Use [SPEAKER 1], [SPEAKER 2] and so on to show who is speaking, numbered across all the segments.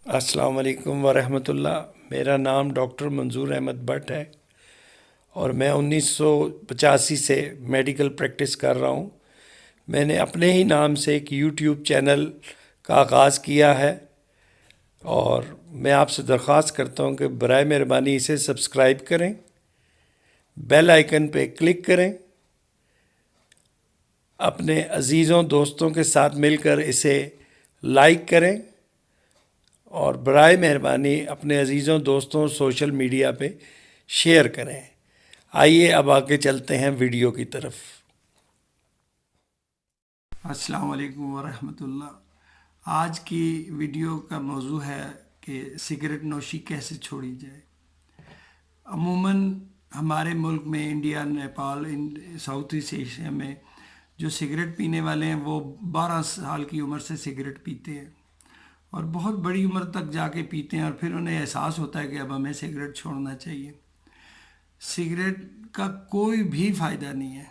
[SPEAKER 1] السلام علیکم ورحمۃ اللہ۔ میرا نام ڈاکٹر منظور احمد بٹ ہے اور میں 1985 سے میڈیکل پریکٹس کر رہا ہوں۔ میں نے اپنے ہی نام سے ایک یوٹیوب چینل کا آغاز کیا ہے اور میں آپ سے درخواست کرتا ہوں کہ برائے مہربانی اسے سبسکرائب کریں، بیل آئیکن پہ کلک کریں، اپنے عزیزوں دوستوں کے ساتھ مل کر اسے لائک کریں اور برائے مہربانی اپنے عزیزوں دوستوں سوشل میڈیا پہ شیئر کریں۔ آئیے اب آگے چلتے ہیں ویڈیو کی طرف۔ السلام علیکم ورحمۃ اللہ۔ آج کی ویڈیو کا موضوع ہے کہ سگریٹ نوشی کیسے چھوڑی جائے۔ عموماً ہمارے ملک میں India, Nepal, south east Asia میں جو سگریٹ پینے والے ہیں وہ 12 سال کی عمر سے سگریٹ پیتے ہیں اور بہت بڑی عمر تک جا کے پیتے ہیں اور پھر انہیں احساس ہوتا ہے کہ اب ہمیں سگریٹ چھوڑنا چاہیے۔ سگریٹ کا کوئی بھی فائدہ نہیں ہے،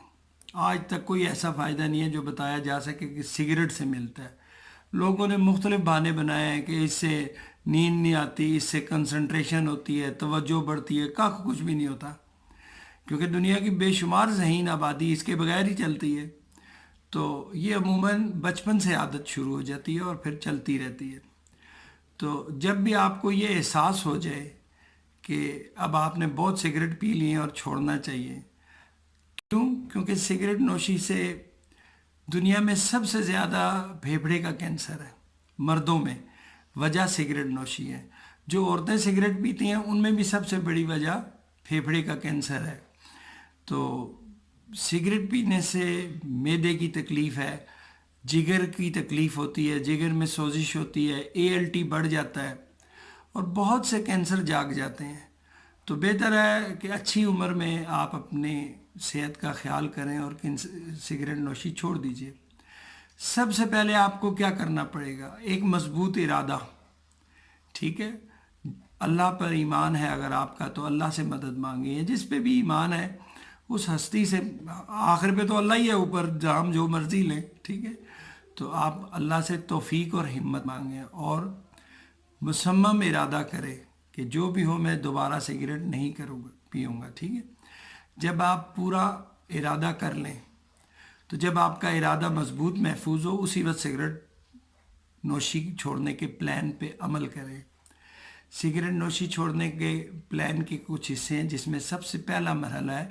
[SPEAKER 1] آج تک کوئی ایسا فائدہ نہیں ہے جو بتایا جا سکے کہ سگریٹ سے ملتا ہے۔ لوگوں نے مختلف بہانے بنائے ہیں کہ اس سے نیند نہیں آتی، اس سے کنسنٹریشن ہوتی ہے، توجہ بڑھتی ہے۔ کچھ بھی نہیں ہوتا، کیونکہ دنیا کی بے شمار ذہین آبادی اس کے بغیر ہی چلتی ہے۔ تو یہ عموماً بچپن سے عادت شروع ہو جاتی ہے اور پھر چلتی رہتی ہے۔ تو جب بھی آپ کو یہ احساس ہو جائے کہ اب آپ نے بہت سگریٹ پی لی ہیں اور چھوڑنا چاہیے، کیونکہ سگریٹ نوشی سے دنیا میں سب سے زیادہ پھیپھڑے کا کینسر ہے مردوں میں، وجہ سگریٹ نوشی ہے۔ جو عورتیں سگریٹ پیتی ہیں ان میں بھی سب سے بڑی وجہ پھیپھڑے کا کینسر ہے۔ تو سگریٹ پینے سے معدے کی تکلیف ہے، جگر کی تکلیف ہوتی ہے، جگر میں سوزش ہوتی ہے، ALT بڑھ جاتا ہے اور بہت سے کینسر جاگ جاتے ہیں۔ تو بہتر ہے کہ اچھی عمر میں آپ اپنے صحت کا خیال کریں اور سگریٹ نوشی چھوڑ دیجئے۔ سب سے پہلے آپ کو کیا کرنا پڑے گا؟ ایک مضبوط ارادہ، ٹھیک ہے؟ اللہ پر ایمان ہے اگر آپ کا تو اللہ سے مدد مانگیں، جس پہ بھی ایمان ہے اس ہستی سے، آخر پہ تو اللہ ہی ہے، اوپر جام جو مرضی لیں، ٹھیک ہے؟ تو آپ اللہ سے توفیق اور ہمت مانگیں اور مصمم ارادہ کریں کہ جو بھی ہو میں دوبارہ سگریٹ نہیں پیوں گا، ٹھیک ہے؟ جب آپ پورا ارادہ کر لیں تو جب آپ کا ارادہ مضبوط محفوظ ہو اسی وقت سگریٹ نوشی چھوڑنے کے پلان پہ عمل کریں۔ سگریٹ نوشی چھوڑنے کے پلان کے کچھ حصے ہیں، جس میں سب سے پہلا مرحلہ ہے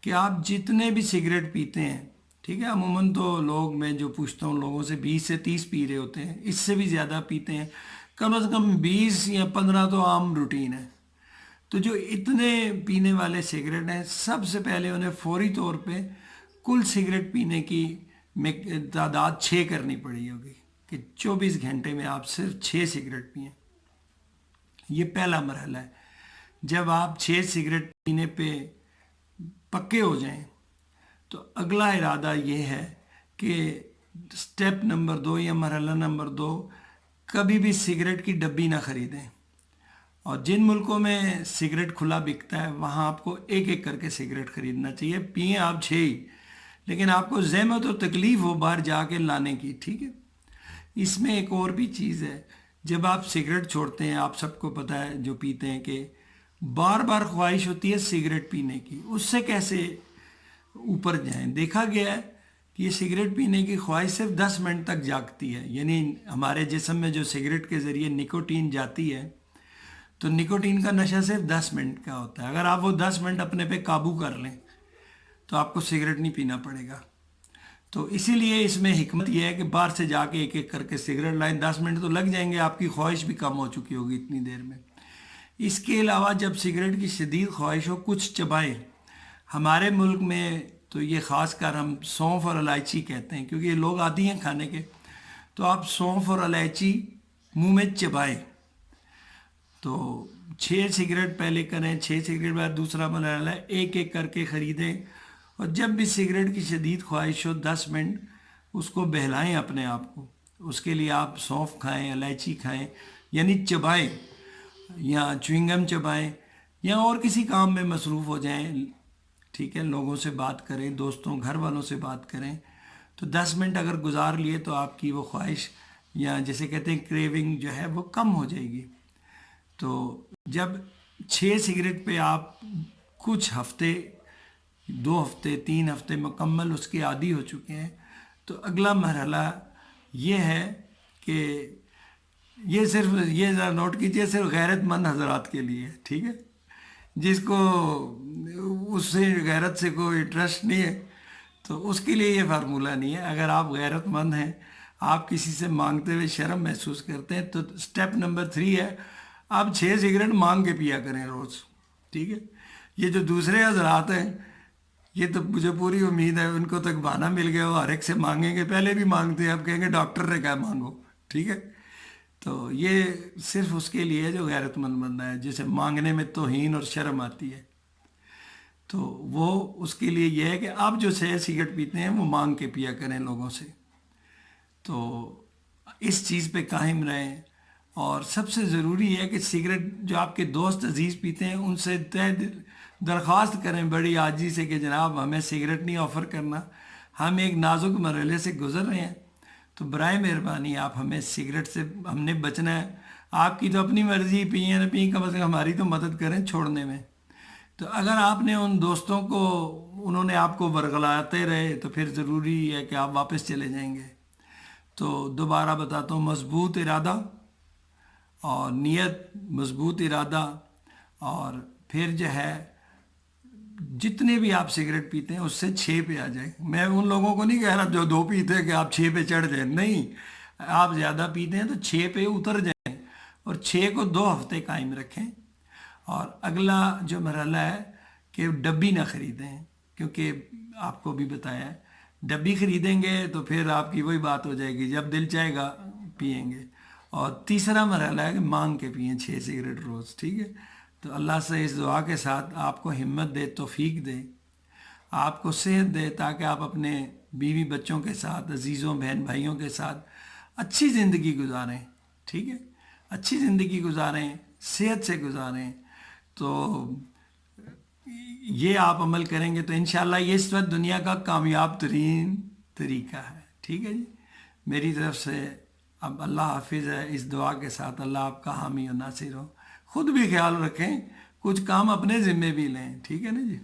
[SPEAKER 1] کہ آپ جتنے بھی سگریٹ پیتے ہیں، ٹھیک ہے، عموماً تو لوگ، میں جو پوچھتا ہوں لوگوں سے، 20 سے 30 پی رہے ہوتے ہیں، اس سے بھی زیادہ پیتے ہیں، کم از کم 20 یا 15 تو عام روٹین ہے۔ تو جو اتنے پینے والے سگریٹ ہیں، سب سے پہلے انہیں فوری طور پہ کل سگریٹ پینے کی تعداد 6 کرنی پڑی ہوگی کہ 24 گھنٹے میں آپ صرف 6 سگریٹ پئیں۔ یہ پہلا مرحلہ ہے۔ جب آپ 6 سگریٹ پینے پہ پکے ہو جائیں تو اگلا ارادہ یہ ہے کہ سٹیپ نمبر 2 یا مرحلہ نمبر 2، کبھی بھی سگریٹ کی ڈبی نہ خریدیں۔ اور جن ملکوں میں سگریٹ کھلا بکتا ہے وہاں آپ کو ایک ایک کر کے سگریٹ خریدنا چاہیے، پئیں آپ 6 ہی، لیکن آپ کو زحمت اور تکلیف ہو باہر جا کے لانے کی، ٹھیک ہے؟ اس میں ایک اور بھی چیز ہے، جب آپ سگریٹ چھوڑتے ہیں، آپ سب کو پتہ ہے جو پیتے ہیں کہ بار بار خواہش ہوتی ہے سگریٹ پینے کی۔ اس سے کیسے اوپر جائیں؟ دیکھا گیا ہے کہ یہ سگریٹ پینے کی خواہش صرف 10 منٹ تک جاگتی ہے، یعنی ہمارے جسم میں جو سگریٹ کے ذریعے نکوٹین جاتی ہے تو نکوٹین کا نشہ صرف 10 منٹ کا ہوتا ہے۔ اگر آپ وہ 10 منٹ اپنے پہ قابو کر لیں تو آپ کو سگریٹ نہیں پینا پڑے گا۔ تو اسی لیے اس میں حکمت یہ ہے کہ باہر سے جا کے ایک ایک کر کے سگریٹ لائیں، 10 منٹ تو لگ جائیں گے، آپ کی خواہش بھی کم ہو چکی ہوگی اتنی دیر میں۔ اس کے علاوہ جب سگریٹ کی شدید خواہش ہو، کچھ چبائیں۔ ہمارے ملک میں تو یہ خاص کر ہم سونف اور الائچی کہتے ہیں کیونکہ یہ لوگ عادی ہیں کھانے کے، تو آپ سونف اور الائچی منہ میں چبائیں۔ تو 6 سگریٹ پہلے کریں، 6 سگریٹ بعد دوسرا مرحلہ ہے، ایک ایک کر کے خریدیں اور جب بھی سگریٹ کی شدید خواہش ہو 10 منٹ اس کو بہلائیں اپنے آپ کو۔ اس کے لیے آپ سونف کھائیں، الائچی کھائیں، یعنی چبائیں، یا چوئنگم چبائیں، یا اور کسی کام میں مصروف ہو جائیں، ٹھیک ہے؟ لوگوں سے بات کریں، دوستوں گھر والوں سے بات کریں۔ تو 10 منٹ اگر گزار لیے تو آپ کی وہ خواہش یا جیسے کہتے ہیں کریونگ جو ہے وہ کم ہو جائے گی۔ تو جب 6 سگریٹ پہ آپ کچھ ہفتے، 2 ہفتے 3 ہفتے مکمل اس کے عادی ہو چکے ہیں، تو اگلا مرحلہ یہ ہے کہ یہ صرف یہ ذرا نوٹ کیجئے، صرف غیرت مند حضرات کے لیے، ٹھیک ہے، جس کو اس سے غیرت سے کوئی انٹرسٹ نہیں ہے تو اس کے لیے یہ فارمولہ نہیں ہے۔ اگر آپ غیرت مند ہیں، آپ کسی سے مانگتے ہوئے شرم محسوس کرتے ہیں، تو سٹیپ نمبر 3 ہے، آپ 6 سگریٹ مانگ کے پیا کریں روز، ٹھیک ہے۔ یہ جو دوسرے حضرات ہیں، یہ تو مجھے پوری امید ہے ان کو تک بہانہ مل گیا، وہ ہر ایک سے مانگیں گے، پہلے بھی مانگتے ہیں، اب کہیں گے ڈاکٹر نے کہا مانگو، ٹھیک ہے۔ تو یہ صرف اس کے لیے جو غیرت مند بندہ ہے، جسے مانگنے میں توہین اور شرم آتی ہے، تو وہ اس کے لیے یہ ہے کہ آپ جو 6 سگریٹ پیتے ہیں وہ مانگ کے پیا کریں لوگوں سے۔ تو اس چیز پہ قائم رہیں، اور سب سے ضروری ہے کہ سگریٹ جو آپ کے دوست عزیز پیتے ہیں ان سے درخواست کریں بڑی عاجزی سے کہ جناب ہمیں سگریٹ نہیں آفر کرنا، ہم ایک نازک مرحلے سے گزر رہے ہیں، تو برائے مہربانی آپ ہمیں سگریٹ سے، ہم نے بچنا ہے، آپ کی تو اپنی مرضی، پئیں نہ پئیں، کم از کم ہماری تو مدد کریں چھوڑنے میں۔ تو اگر آپ نے ان دوستوں کو، انہوں نے آپ کو ورغلاتے رہے، تو پھر ضروری ہے کہ آپ واپس چلے جائیں گے۔ تو دوبارہ بتاتا ہوں، مضبوط ارادہ اور نیت، مضبوط ارادہ، اور پھر جو ہے جتنے بھی آپ سگریٹ پیتے ہیں اس سے 6 پہ آ جائیں۔ میں ان لوگوں کو نہیں کہہ رہا جو 2 پیتے ہیں کہ آپ 6 پہ چڑھ جائیں، نہیں، آپ زیادہ پیتے ہیں تو 6 پہ اتر جائیں، اور 6 کو 2 ہفتے قائم رکھیں۔ اور اگلا جو مرحلہ ہے کہ ڈبی نہ خریدیں، کیونکہ آپ کو بھی بتایا ہے ڈبی خریدیں گے تو پھر آپ کی وہی بات ہو جائے گی، جب دل چاہے گا پئیں گے۔ اور تیسرا مرحلہ ہے کہ مانگ کے پئیں 6 سگریٹ روز، ٹھیک ہے۔ تو اللہ سے اس دعا کے ساتھ آپ کو ہمت دے، توفیق دے، آپ کو صحت دے، تاکہ آپ اپنے بیوی بچوں کے ساتھ، عزیزوں بہن بھائیوں کے ساتھ اچھی زندگی گزاریں، ٹھیک ہے، اچھی زندگی گزاریں، صحت سے گزاریں۔ تو یہ آپ عمل کریں گے تو انشاءاللہ یہ اس وقت دنیا کا کامیاب ترین طریقہ ہے، ٹھیک ہے جی۔ میری طرف سے اب اللہ حافظ ہے، اس دعا کے ساتھ اللہ آپ کا حامی و ناصر ہو۔ خود بھی خیال رکھیں، کچھ کام اپنے ذمے بھی لیں، ٹھیک ہے نا جی۔